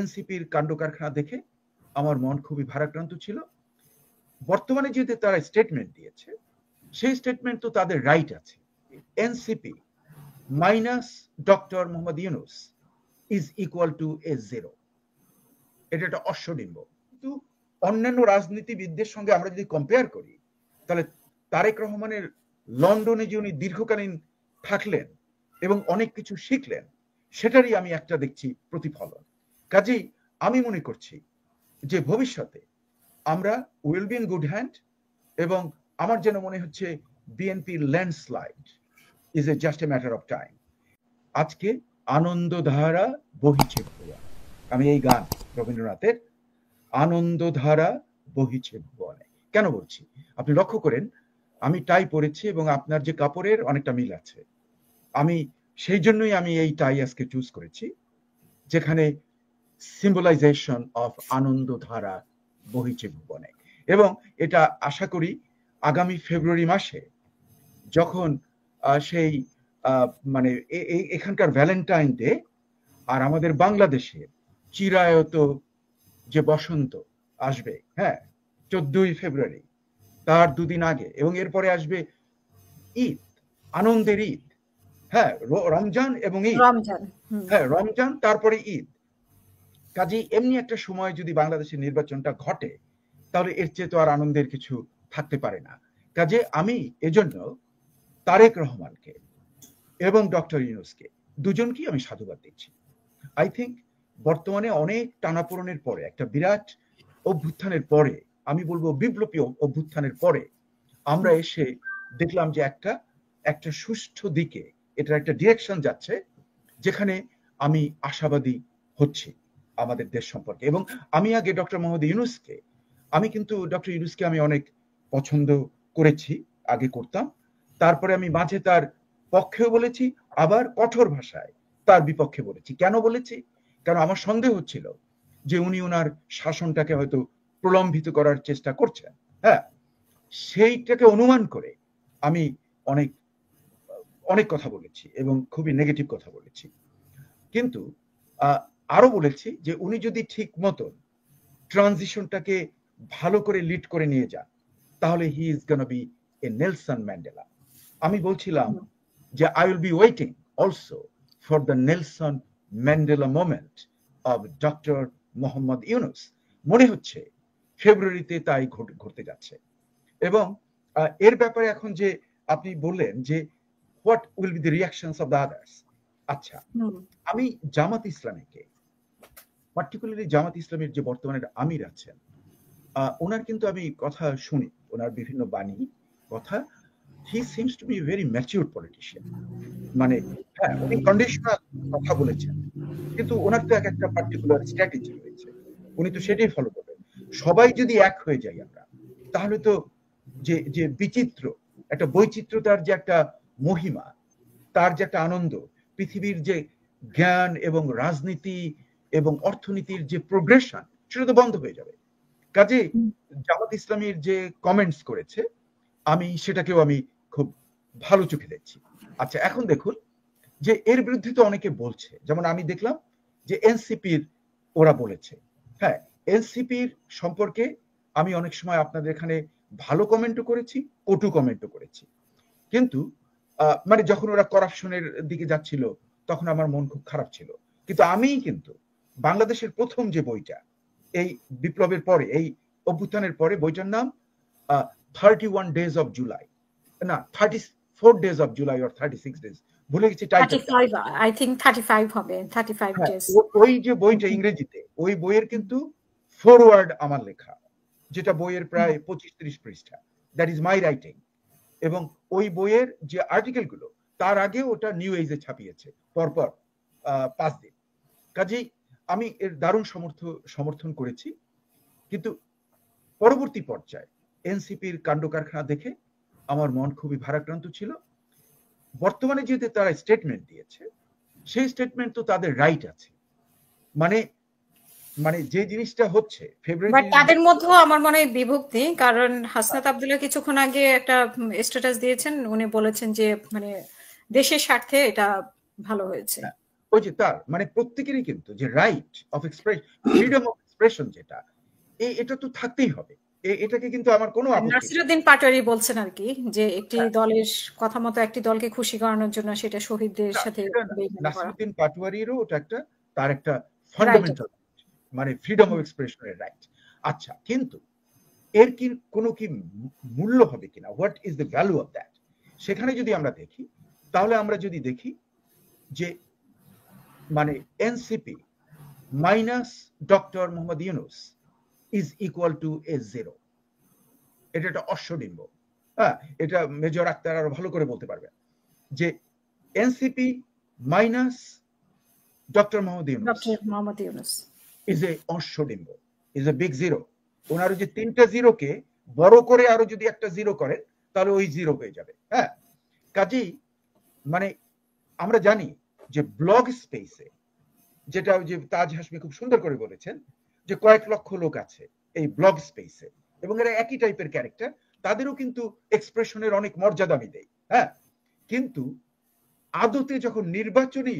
এনসিপির কাণ্ড কারখানা দেখে আমার মন খুবই ভারাক্রান্ত ছিল। বর্তমানে যেহেতু তারা স্টেটমেন্ট দিয়েছে, সেই স্টেটমেন্ট তো তাদের রাইট আছে। NCP minus doctor Mohammad Yunus is equal to A zero. এটা একটা অশ্বডিম্ব। কিন্তু অন্যান্য রাজনীতিবিদদের সঙ্গে আমরা যদি কম্পেয়ার করি, তাহলে তারেক রহমানের লন্ডনে যে উনি দীর্ঘকালীন থাকলেন এবং অনেক কিছু শিখলেন, সেটারই আমি একটা দেখছি প্রতিফলন। কাজেই আমি মনে করছি যে ভবিষ্যতে আমরা will be in good hand, এবং আমার যেন মনে হচ্ছে বিএনপির landslide is a just a matter of time. আজকে আনন্দধারা বহিছে ভুয়া, আমি এই গান রবীন্দ্রনাথের, আনন্দধারা বহিছে ভুবনে কেন বলছি? আপনি লক্ষ্য করেন আমি টাই পরেছি এবং আপনার যে কাপড়ের অনেকটা মিল আছে। আমি সেই জন্যই আমি এই টাই আজকে চুজ করেছি, যেখানে সিম্বলাইজেশন অফ আনন্দধারা বহিছে ভুবনে। এবং এটা আশা করি আগামী ফেব্রুয়ারি মাসে যখন সেই মানে এখানকার ভ্যালেন্টাইন ডে আর আমাদের বাংলাদেশের চিরায়ত যে বসন্ত আসবে, হ্যাঁ 14ই ফেব্রুয়ারি, তার দুদিন আগে, এবং এরপরে আসবে ঈদ, আনন্দের ঈদ, হ্যাঁ রমজান এবং ঈদ, হ্যাঁ রমজান তারপরে ঈদ। কাজেই এমনি একটা সময় যদি বাংলাদেশের নির্বাচনটা ঘটে, তাহলে এর চেয়ে তো আর আনন্দের কিছু থাকতে পারে না। কাজে আমি এজন্য তারেক রহমানকে এবং ডক্টর ইউনূসকে দুজনকেই আমি সাধুবাদ দিচ্ছি। আই থিঙ্ক বর্তমানে অনেক টানাপোড়েনের পরে, একটা বিরাট অভ্যুত্থানের পরে, আমি বলবো বিপ্লবী অভ্যুত্থানের পরে আমরা এসে দেখলাম যে একটা সুষ্ঠু দিকে এটার একটা ডিরেকশন যাচ্ছে, যেখানে আমি আশাবাদী হচ্ছি আমাদের দেশ সম্পর্কে। এবং আমি আগে ডক্টর মোহাম্মদ ইউনূসকে, আমি কিন্তু ডক্টর ইউনূসকে আমি অনেক পছন্দ করেছি, আগে করতাম, তারপরে আমি মাঝে তার পক্ষেও বলেছি, আবার কঠোর ভাষায় তার বিপক্ষে বলেছি। কেন বলেছি? কারণ আমার সন্দেহ হচ্ছিল যে উনি ওনার শাসনটাকে হয়তো প্রলম্বিত করার চেষ্টা করছেন, হ্যাঁ সেইটাকে অনুমান করে আমি অনেক অনেক কথা বলেছি এবং খুবই নেগেটিভ কথা বলেছি। কিন্তু আরো বলেছি যে উনি যদি ঠিক মতন ট্রানজিশনটাকে ভালো করে লিড করে নিয়ে যান, তাহলে he is gonna B A Nelson Mandela. আমি বলছিলাম যে I will be waiting also for the Nelson Mandela moment of doctor Mohammad Yunus. মনে হচ্ছে ফেব্রুয়ারিতে তাই ঘটতে যাচ্ছে। এবং এর ব্যাপারে এখন যে আপনি বললেন যে what will be the reactions of the others, আচ্ছা আমি জামাত ইসলামীকে, পার্টিকুলারলি জামাত ইসলামের যে বর্তমানে আমির আছেন, ওনার কিন্তু আমি কথা শুনি, ওনার বিভিন্ন বাণী কথা, he seems to be very matured politician. মানে হ্যাঁ উনি কন্ডিশনাল কথা বলেছেন, কিন্তু ওনার তো একটা পার্টিকুলার স্ট্র্যাটেজি রয়েছে, উনি তো সেটাই ফলো করবেন। সবাই যদি এক হয়ে যাই আমরা, তাহলে তো যে বিচিত্র একটা বৈচিত্র্যতার যে একটা মহিমা, তার যে একটা আনন্দ, পৃথিবীর যে জ্ঞান এবং রাজনীতি এবং অর্থনীতির যে প্রোগ্রেশন, সেটা তো বন্ধ হয়ে যাবে। কাজে জামাত ইসলামীর যে কমেন্টস করেছে, আমি সেটাকেও আমি খুব ভালো চোখে দেখছি। আচ্ছা এখন দেখুন যে এর বিরুদ্ধে তো অনেকে বলছে, যেমন আমি দেখলাম যে এনসিপির ওরা বলেছে, হ্যাঁ এনসিপির সম্পর্কে আমি অনেক সময় আপনাদের এখানে ভালো কমেন্টও করেছি, কটু কমেন্টও করেছি। কিন্তু মানে যখন ওরা করাপশনের দিকে যাচ্ছিল, তখন আমার মন খুব খারাপ ছিল। কিন্তু আমি কিন্তু বাংলাদেশের প্রথম যে বইটা এই বিপ্লবের পরে, এই অভ্যুত্থানের পরে, বইটার নাম 31 Days of July, না 34 Days of July or 36 days, ভুলে গেছি টাইটেলটা, আই থিংক 35 হবে, 35 days। ওই যে বইটা ইংরেজিতে, ওই বইয়ের কিন্তু ফরওয়ার্ড আমার লেখা, যেটা বইয়ের প্রায় 25-30 পৃষ্ঠা, দ্যাট ইজ মাই রাইটিং। এবং ওই বইয়ের যে আর্টিকেল গুলো, তার আগে ওটা নিউ এজে ছাপিয়েছে পরপর 5 দিন। কাজেই আমি এর দারুণ সমর্থন করেছি। কিন্তু পরবর্তী পর্যায়ে এনসিপির কাণ্ড কারখানা দেখে আমার মন খুবই ভারাক্রান্ত ছিল। বর্তমানে যেহেতু তারা স্টেটমেন্ট দিয়েছে, সেই স্টেটমেন্ট তো তাদের রাইট আছে। মানে যে জিনিসটা হচ্ছে ফেব্রুয়ারি, তাদের মধ্যেও আমার মনে হয় বিভক্তি। কারণ হাসনাত আব্দুল্লাহ কিছুক্ষণ আগে একটা স্ট্যাটাস দিয়েছেন, উনি বলেছেন যে মানে দেশের স্বার্থে এটা ভালো হয়েছে। ওই যে তার মানে প্রত্যেকেরই কিন্তু যে right of expression, freedom of expression যেটা, এটা তো থাকতেই হবে। এটাকে কিন্তু আমার কোনো আপত্তি নেই। নাসিরুদ্দিন পাটোয়ারি বলছেন আর কি যে একটি দলের কথা মতো একটি দলকে খুশি করানোর জন্য সেটা শহীদদের না, সাথে সেটা না। বেইমানি করা। নাসিরুদ্দিন পাটোয়ারিরও ওটা একটা তার একটা রাইট ফান্ডামেন্টাল মানে ফ্রিডম অফ এক্সপ্রেশনের রাইট। আচ্ছা, কিন্তু এর কি কোনো কি মূল্য হবে কিনা, what is the value of that, সেখানে যদি আমরা দেখি, তাহলে আমরা যদি দেখি যে মানে NCP minus doctor Mohammad Yunus is equal to A zero. এটা একটা অশ্বডিম্ব। হ্যাঁ, এটা মেজর আক্তার আরো ভালো করে বলতে পারবে যে NCP minus doctor Mohammad Yunus is a অশ্বডিম্ব, ইজ এ বিগ জিরো। ওনারও যে তিনটা জিরোকে বড় করে আরো যদি একটা জিরো করেন তাহলে ওই জিরো হয়ে যাবে। হ্যাঁ, কাজেই মানে আমরা জানি যে ব্লগ স্পেসে, যেটা যে তাজ হাসমি খুব সুন্দর করে বলেছেন যে কয়েক লক্ষ লোক আছে এই ব্লগ স্পেসে এবং এরা একই টাইপের ক্যারেক্টার, তাদেরও কিন্তু এক্সপ্রেশনের অনেক মর্যাদা আমি দেই। হ্যাঁ, কিন্তু আদতে যখন নির্বাচনী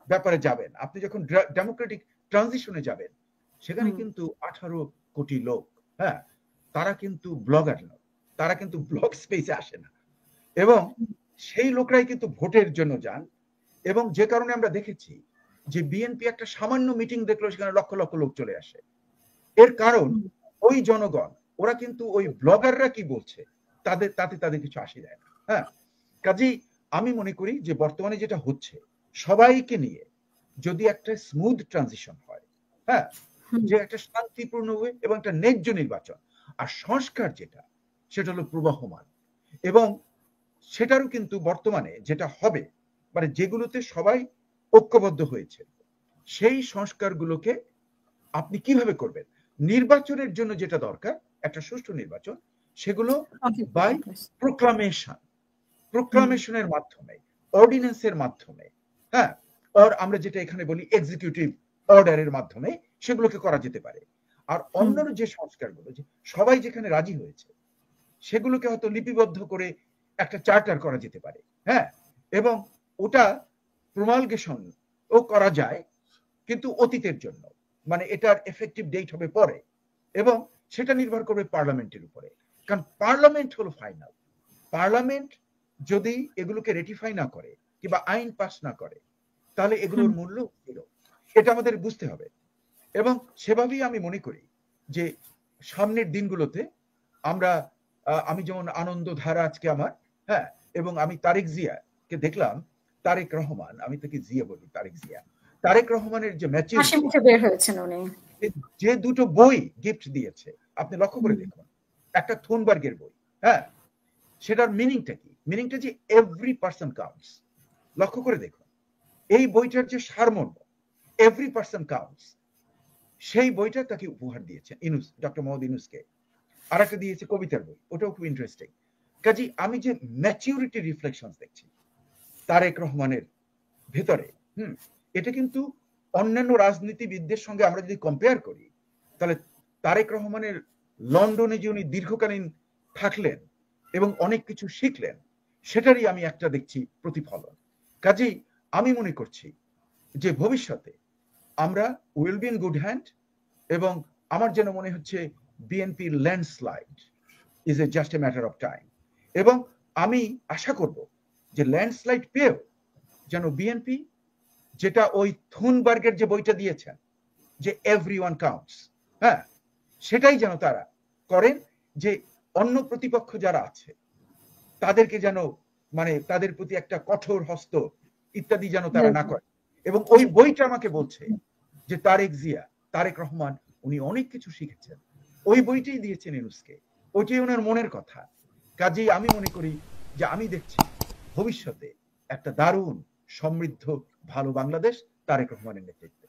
ব্যাপারে যাবেন, আপনি যখন ডেমোক্রেটিক ট্রানজিশনে যাবেন, সেখানে কিন্তু 18 কোটি লোক, হ্যাঁ, তারা কিন্তু ব্লগার নয়, তারা কিন্তু ব্লগ স্পেসে আসে না, এবং সেই লোকরাই কিন্তু ভোটের জন্য যান। এবং যে কারণে আমরা দেখেছি যে বিএনপি একটা সামান্য মিটিং দেখলো সেখানে লক্ষ লক্ষ লোক চলে আসে। এর কারণ ওই জনগণ, ওরা কিন্তু ওই ব্লগাররা কি বলছে তাদের কিছু আসে যায় না। হ্যাঁ, কাজেই আমি মনে করি যে বর্তমানে যেটা হচ্ছে, সবাইকে নিয়ে যদি একটা স্মুথ ট্রানজিশন হয়, হ্যাঁ, যে একটা শান্তিপূর্ণ ওয়ে এবং একটা ন্যায্য নির্বাচন, আর সংস্কার যেটা, সেটা হলো প্রবাহমান, এবং সেটারও কিন্তু বর্তমানে যেটা হবে মানে যেগুলোতে সবাই ঐক্যবদ্ধ হয়েছে, সেই সংস্কারগুলোকে আপনি কিভাবে করবেন, নির্বাচনের জন্য যেটা দরকার একটা সুষ্ঠু নির্বাচন, সেগুলো বাই প্রোক্লামেশনের মাধ্যমে, অর্ডিন্যান্সের মাধ্যমে, হ্যাঁ, আর আমরা যেটা এখানে বলি এক্সিকিউটিভ অর্ডারের মাধ্যমে সেগুলোকে করা যেতে পারে। আর অন্য যে সংস্কারগুলো যে সবাই যেখানে রাজি হয়েছে, সেগুলোকে হয়তো লিপিবদ্ধ করে একটা চার্টার করা যেতে পারে। হ্যাঁ, এবং ওটা প্রমালগেশন ও করা যায়, কিন্তু অতীতের জন্য, মানে এটার এফেক্টিভ ডেট হবে পরে, এবং সেটা নির্ভর করবে পার্লামেন্টের উপরে, কারণ পার্লামেন্ট হলো ফাইনাল। পার্লামেন্ট যদি এগুলোকে রেটিফাই না করে কিংবা আইন পাস না করে, তাহলে এগুলোর মূল্য জিরো, এটা আমাদের বুঝতে হবে। এবং সেভাবেই আমি মনে করি যে সামনের দিনগুলোতে আমরা, আমি যেমন আনন্দ ধারা আজকে আমার, হ্যাঁ, এবং আমি তারেক জিয়াকে দেখলাম, তারেক রহমান, আমি তাকে জিয়া বলি, তারেক জিয়া, তারেক রহমানের যে ম্যাচুরিটি, বের হয়েছেন উনি, যে দুটো বই গিফট দিয়েছে, আপনি লক্ষ্য করে দেখুন, একটা থুনবার্গের বই, হ্যাঁ, সেটার মিনিংটা কি, মিনিংটা যে এভরি পার্সন কাউন্টস, লক্ষ্য করে দেখুন এই বইটার যে সারমর্ম, এভরি পার্সন কাউন্টস, সেই বইটা তাকে উপহার দিয়েছেন ইউনূস, ডক্টর মোহাম্মদ ইউনূসকে। আর একটা দিয়েছে কবিতার বই, ওটাও খুব ইন্টারেস্টিং। কাজে আমি যে ম্যাচিউরিটি রিফ্লেকশন দেখছি তারেক রহমানের ভেতরে, এটা কিন্তু অন্যান্য রাজনীতিবিদদের সঙ্গে আমরা যদি কম্পেয়ার করি, তাহলে তারেক রহমানের লন্ডনে যে উনি দীর্ঘকালীন থাকলেন এবং অনেক কিছু শিখলেন, সেটারই আমি একটা দেখছি প্রতিফলন। কাজেই আমি মনে করছি যে ভবিষ্যতে আমরা will be in good hand, এবং আমার যেন মনে হচ্ছে বিএনপির landslide is a just a matter of time. এবং আমি আশা করব যে ল্যান্ডস্লাইড পেয়েও যেন বিএনপি, যেটা ওই থুনবার্গের যে বইটা দিয়েছেন যে এভরিওয়ান কাউন্টস, হ্যাঁ, সেটাই যেন তারা করেন, যে অন্য প্রতিপক্ষ যারা আছে তাদেরকে যেন মানে তাদের প্রতি একটা কঠোর হস্ত ইত্যাদি যেন তারা না করে। এবং ওই বইটা আমাকে বলছে যে তারেক জিয়া, তারেক রহমান উনি অনেক কিছু শিখেছেন, ওই বইটাই দিয়েছেন ইউনূসকে, ওইটাই ওনার মনের কথা। কাজেই আমি মনে করি যে আমি দেখছি ভবিষ্যতে একটা দারুণ সমৃদ্ধ ভালো বাংলাদেশ তারেক রহমানের নেতৃত্বে।